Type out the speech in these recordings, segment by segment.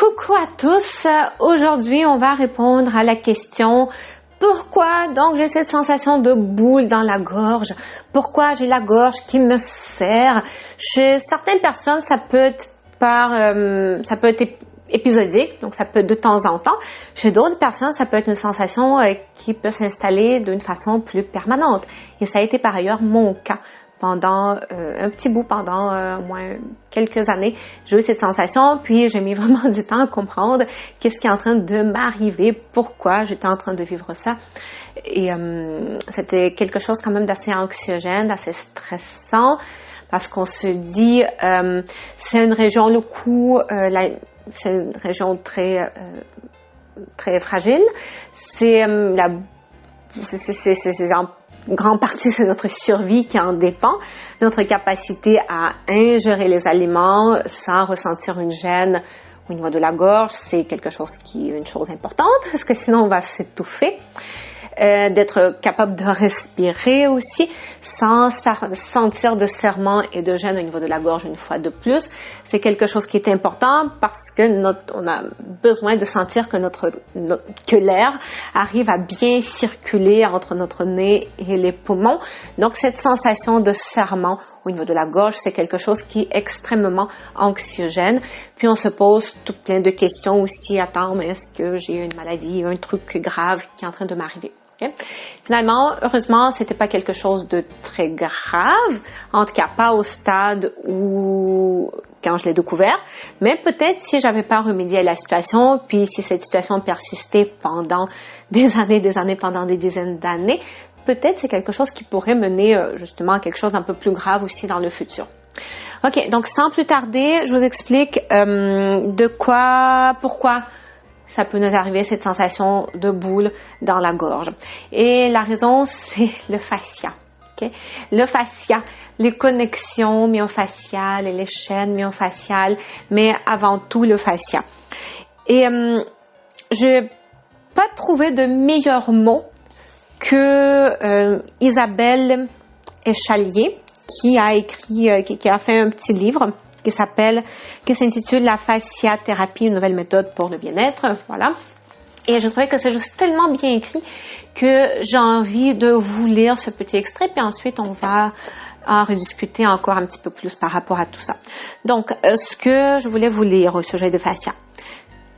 Coucou à tous, aujourd'hui on va répondre à la question pourquoi donc j'ai cette sensation de boule dans la gorge, pourquoi j'ai la gorge qui me serre. Chez certaines personnes ça peut être épisodique, donc ça peut être de temps en temps. Chez d'autres personnes ça peut être une sensation qui peut s'installer d'une façon plus permanente et ça a été par ailleurs mon cas. Pendant un petit bout, pendant au moins quelques années, j'ai eu cette sensation, puis j'ai mis vraiment du temps à comprendre qu'est-ce qui est en train de m'arriver, pourquoi j'étais en train de vivre ça. Et c'était quelque chose quand même d'assez anxiogène, d'assez stressant, parce qu'on se dit, c'est une région, le cou, c'est une région très fragile. C'est en grande partie, c'est notre survie qui en dépend, notre capacité à ingérer les aliments sans ressentir une gêne au niveau de la gorge, c'est quelque chose qui est une chose importante, parce que sinon on va s'étouffer. D'être capable de respirer aussi sans sentir de serrement et de gêne au niveau de la gorge une fois de plus. C'est quelque chose qui est important parce que on a besoin de sentir que que l'air arrive à bien circuler entre notre nez et les poumons. Donc cette sensation de serrement au niveau de la gorge, c'est quelque chose qui est extrêmement anxiogène. Puis on se pose tout plein de questions aussi. Attends, mais est-ce que j'ai une maladie, un truc grave qui est en train de m'arriver? Okay. Finalement, heureusement, c'était pas quelque chose de très grave, en tout cas pas au stade où quand je l'ai découvert, mais peut-être si j'avais pas remédié à la situation, puis si cette situation persistait pendant des années, pendant des dizaines d'années, peut-être c'est quelque chose qui pourrait mener justement à quelque chose d'un peu plus grave aussi dans le futur. Ok, donc sans plus tarder, je vous explique pourquoi ça peut nous arriver cette sensation de boule dans la gorge. Et la raison, c'est le fascia. Okay? Le fascia, les connexions myofasciales et les chaînes myofasciales, mais avant tout le fascia. Et je n'ai pas trouvé de meilleur mot que Isabelle Échalier, qui a fait un petit livre qui s'intitule La fasciathérapie, une nouvelle méthode pour le bien-être, voilà. Et je trouvais que c'est juste tellement bien écrit que j'ai envie de vous lire ce petit extrait, puis ensuite on va en rediscuter encore un petit peu plus par rapport à tout ça. Donc, ce que je voulais vous lire au sujet des fascias.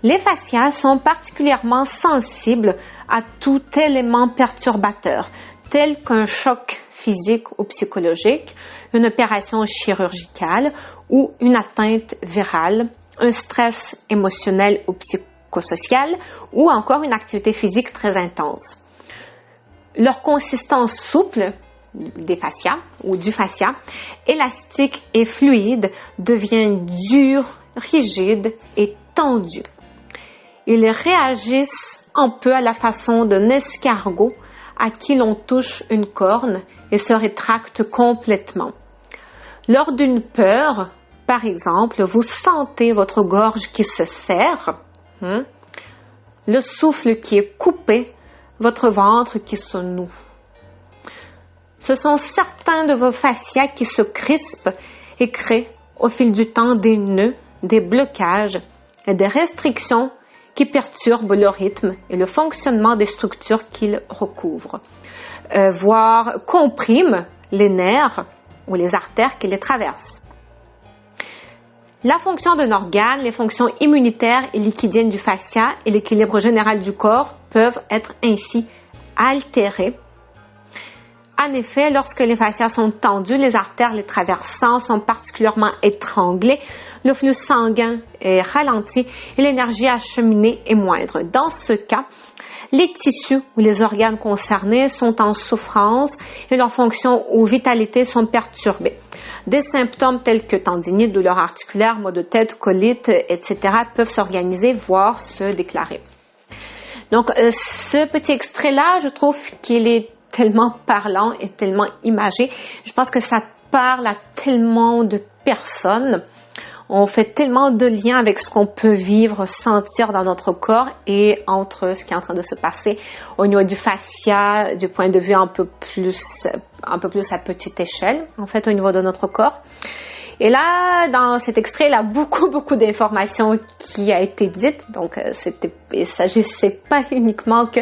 Les fascias sont particulièrement sensibles à tout élément perturbateur, tel qu'un choc physique ou psychologique, une opération chirurgicale ou une atteinte virale, un stress émotionnel ou psychosocial ou encore une activité physique très intense. Leur consistance souple des fascias ou du fascia, élastique et fluide, devient dur, rigide et tendu. Ils réagissent un peu à la façon d'un escargot à qui l'on touche une corne et se rétracte complètement. Lors d'une peur, par exemple, vous sentez votre gorge qui se serre, le souffle qui est coupé, votre ventre qui se noue. Ce sont certains de vos fascias qui se crispent et créent au fil du temps des nœuds, des blocages et des restrictions qui perturbent le rythme et le fonctionnement des structures qu'ils recouvrent, voire compriment les nerfs ou les artères qui les traversent. La fonction d'un organe, les fonctions immunitaires et liquidiennes du fascia et l'équilibre général du corps peuvent être ainsi altérés. En effet, lorsque les fascias sont tendus, les artères les traversant sont particulièrement étranglées, le flux sanguin est ralenti et l'énergie acheminée est moindre. Dans ce cas, les tissus ou les organes concernés sont en souffrance et leurs fonctions ou vitalité sont perturbées. Des symptômes tels que tendinite, douleur articulaire, maux de tête, colite, etc. peuvent s'organiser, voire se déclarer. Donc, ce petit extrait-là, je trouve qu'il est tellement parlant et tellement imagé. Je pense que ça parle à tellement de personnes. On fait tellement de liens avec ce qu'on peut vivre, sentir dans notre corps et entre ce qui est en train de se passer au niveau du fascia, du point de vue un peu plus à petite échelle, en fait, au niveau de notre corps. Et là, dans cet extrait, il y a beaucoup d'informations qui a été dites. Donc, il s'agissait pas uniquement que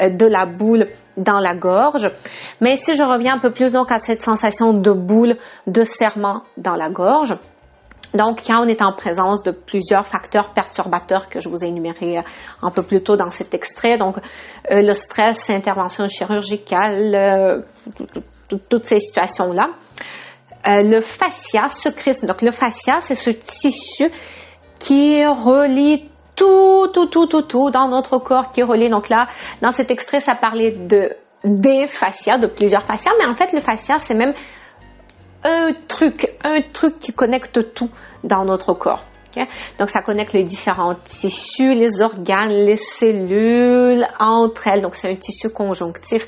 de la boule dans la gorge. Mais si je reviens un peu plus donc à cette sensation de boule, de serrement dans la gorge. Donc, quand on est en présence de plusieurs facteurs perturbateurs que je vous ai énumérés un peu plus tôt dans cet extrait, donc le stress, intervention chirurgicale, toutes ces situations-là, le fascia se crispe. Donc, le fascia, c'est ce tissu qui relie tout dans notre corps, qui relie. Donc là, dans cet extrait, ça parlait des fascias, de plusieurs fascias, mais en fait, le fascia, c'est même un truc qui connecte tout dans notre corps. Okay? Donc, ça connecte les différents tissus, les organes, les cellules entre elles. Donc, c'est un tissu conjonctif.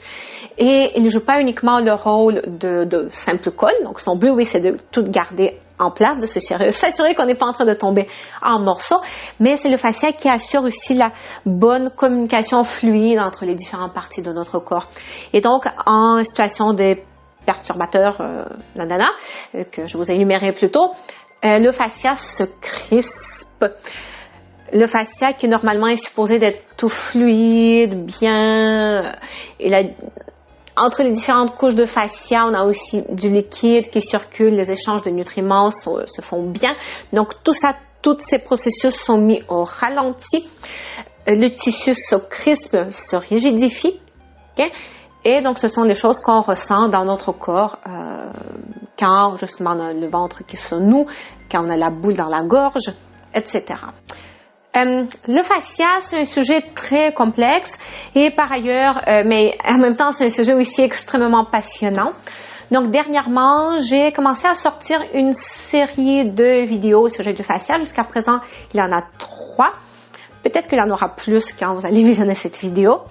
Et il ne joue pas uniquement le rôle de simple colle. Donc, son but, oui, c'est de tout garder en place, de s'assurer qu'on n'est pas en train de tomber en morceaux. Mais c'est le fascia qui assure aussi la bonne communication fluide entre les différentes parties de notre corps. Et donc, en situation de perturbateurs, que je vous ai énuméré plus tôt, le fascia se crispe. Le fascia qui normalement est supposé d'être tout fluide, bien... Entre les différentes couches de fascia, on a aussi du liquide qui circule, les échanges de nutriments se font bien. Donc tout ça, tous ces processus sont mis au ralenti. Le tissu se crispe, se rigidifie. Okay? Et donc, ce sont les choses qu'on ressent dans notre corps quand, justement, on a le ventre qui se noue, quand on a la boule dans la gorge, etc. Le fascia, c'est un sujet très complexe et par ailleurs, mais en même temps, c'est un sujet aussi extrêmement passionnant. Donc, dernièrement, j'ai commencé à sortir une série de vidéos au sujet du fascia. Jusqu'à présent, il y en a 3. Peut-être qu'il y en aura plus quand vous allez visionner cette vidéo.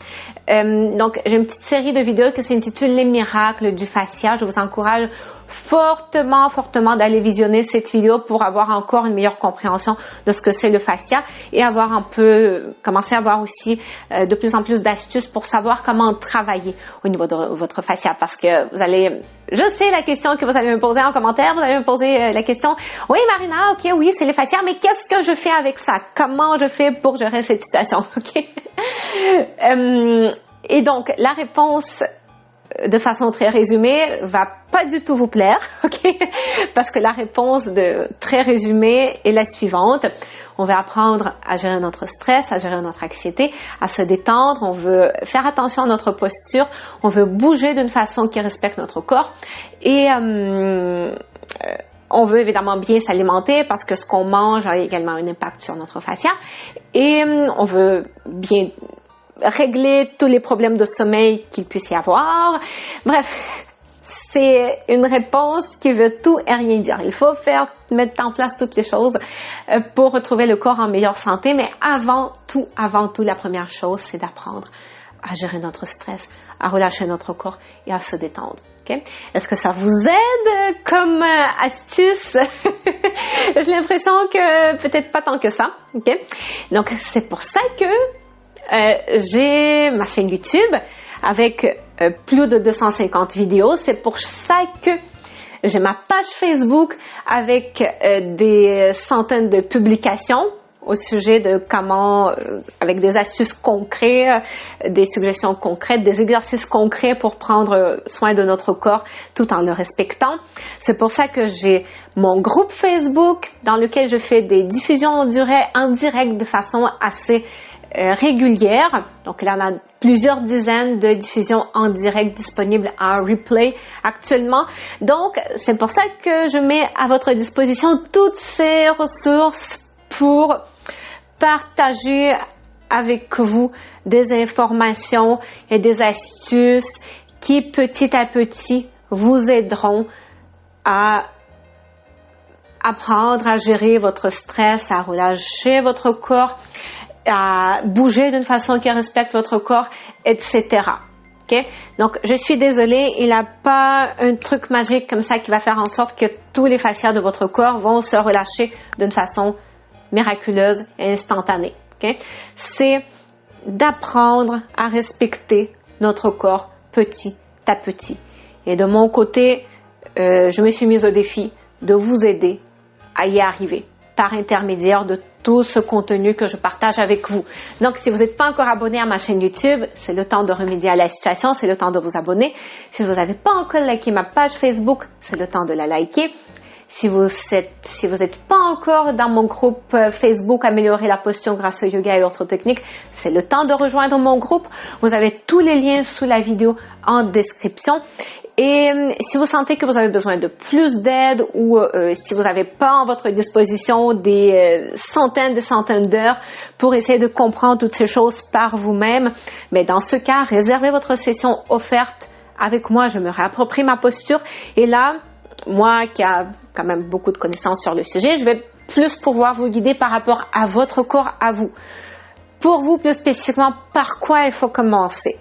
Donc, j'ai une petite série de vidéos qui s'intitule Les miracles du fascia. Je vous encourage fortement d'aller visionner cette vidéo pour avoir encore une meilleure compréhension de ce que c'est le fascia et commencer à avoir aussi de plus en plus d'astuces pour savoir comment travailler au niveau de votre fascia. Parce que je sais la question que vous allez me poser en commentaire, vous allez me poser la question, oui Marina, ok, oui, c'est le fascia, mais qu'est-ce que je fais avec ça? Comment je fais pour gérer cette situation? Ok. Et donc, la réponse de façon très résumée va pas du tout vous plaire, ok? Parce que la réponse très résumée est la suivante. On va apprendre à gérer notre stress, à gérer notre anxiété, à se détendre. On veut faire attention à notre posture. On veut bouger d'une façon qui respecte notre corps. Et on veut évidemment bien s'alimenter parce que ce qu'on mange a également un impact sur notre fascia. Et on veut bien régler tous les problèmes de sommeil qu'il puisse y avoir. Bref, c'est une réponse qui veut tout et rien dire. Il faut mettre en place toutes les choses pour retrouver le corps en meilleure santé. Mais avant tout, la première chose, c'est d'apprendre à gérer notre stress, à relâcher notre corps et à se détendre. Okay? Est-ce que ça vous aide comme astuce? J'ai l'impression que peut-être pas tant que ça. Okay? Donc, c'est pour ça que j'ai ma chaîne YouTube avec plus de 250 vidéos. C'est pour ça que j'ai ma page Facebook avec des centaines de publications au sujet de comment, avec des astuces concrètes, des suggestions concrètes, des exercices concrets pour prendre soin de notre corps tout en le respectant. C'est pour ça que j'ai mon groupe Facebook dans lequel je fais des diffusions en direct de façon assez régulière. Donc là, on a plusieurs dizaines de diffusions en direct disponibles en replay actuellement. Donc, c'est pour ça que je mets à votre disposition toutes ces ressources pour partager avec vous des informations et des astuces qui, petit à petit, vous aideront à apprendre à gérer votre stress, à relâcher votre corps, à bouger d'une façon qui respecte votre corps, etc. Okay? Donc, je suis désolée, il n'y a pas un truc magique comme ça qui va faire en sorte que tous les fascias de votre corps vont se relâcher d'une façon miraculeuse et instantanée. Okay? C'est d'apprendre à respecter notre corps petit à petit. Et de mon côté, je me suis mise au défi de vous aider à y arriver par intermédiaire de tout ce contenu que je partage avec vous. Donc, si vous n'êtes pas encore abonné à ma chaîne YouTube, c'est le temps de remédier à la situation, c'est le temps de vous abonner. Si vous n'avez pas encore liké ma page Facebook, c'est le temps de la liker. Si vous êtes pas encore dans mon groupe Facebook Améliorer la posture grâce au yoga et autres techniques, c'est le temps de rejoindre mon groupe. Vous avez tous les liens sous la vidéo en description. Et si vous sentez que vous avez besoin de plus d'aide ou si vous n'avez pas à votre disposition des centaines d'heures pour essayer de comprendre toutes ces choses par vous-même, mais dans ce cas, réservez votre session offerte avec moi. Je me réapproprie ma posture. Et là, moi qui a quand même beaucoup de connaissances sur le sujet, je vais plus pouvoir vous guider par rapport à votre corps, à vous. Pour vous, plus spécifiquement, par quoi il faut commencer?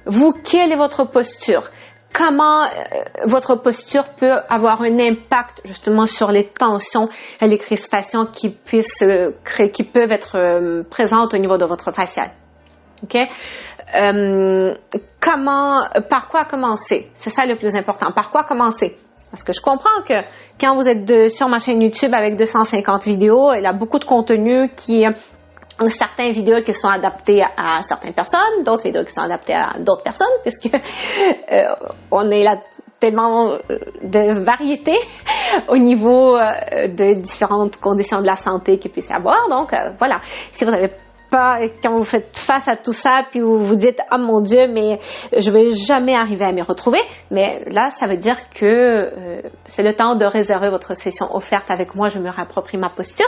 Vous, quelle est votre posture? Comment votre posture peut avoir un impact justement sur les tensions et les crispations qui peuvent être présentes au niveau de votre facial. OK? Par quoi commencer? C'est ça le plus important. Par quoi commencer? Parce que je comprends que quand vous êtes sur ma chaîne YouTube avec 250 vidéos, il y a beaucoup de contenu certaines vidéos qui sont adaptées à certaines personnes, d'autres vidéos qui sont adaptées à d'autres personnes, puisque on est là tellement de variété au niveau de différentes conditions de la santé qu'il puisse y avoir. Donc voilà, si vous avez pas, quand vous faites face à tout ça, puis vous vous dites « Oh mon Dieu, mais je vais jamais arriver à m'y retrouver », mais là, ça veut dire que c'est le temps de réserver votre session offerte avec moi. Je me réapproprie ma posture.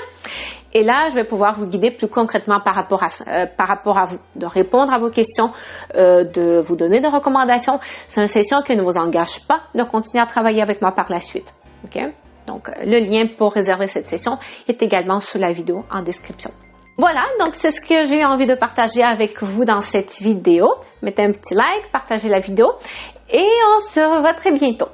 Et là, je vais pouvoir vous guider plus concrètement par rapport à vous, de répondre à vos questions, de vous donner des recommandations. C'est une session qui ne vous engage pas de continuer à travailler avec moi par la suite. OK? Donc, le lien pour réserver cette session est également sous la vidéo en description. Voilà, donc c'est ce que j'ai eu envie de partager avec vous dans cette vidéo. Mettez un petit like, partagez la vidéo et on se revoit très bientôt.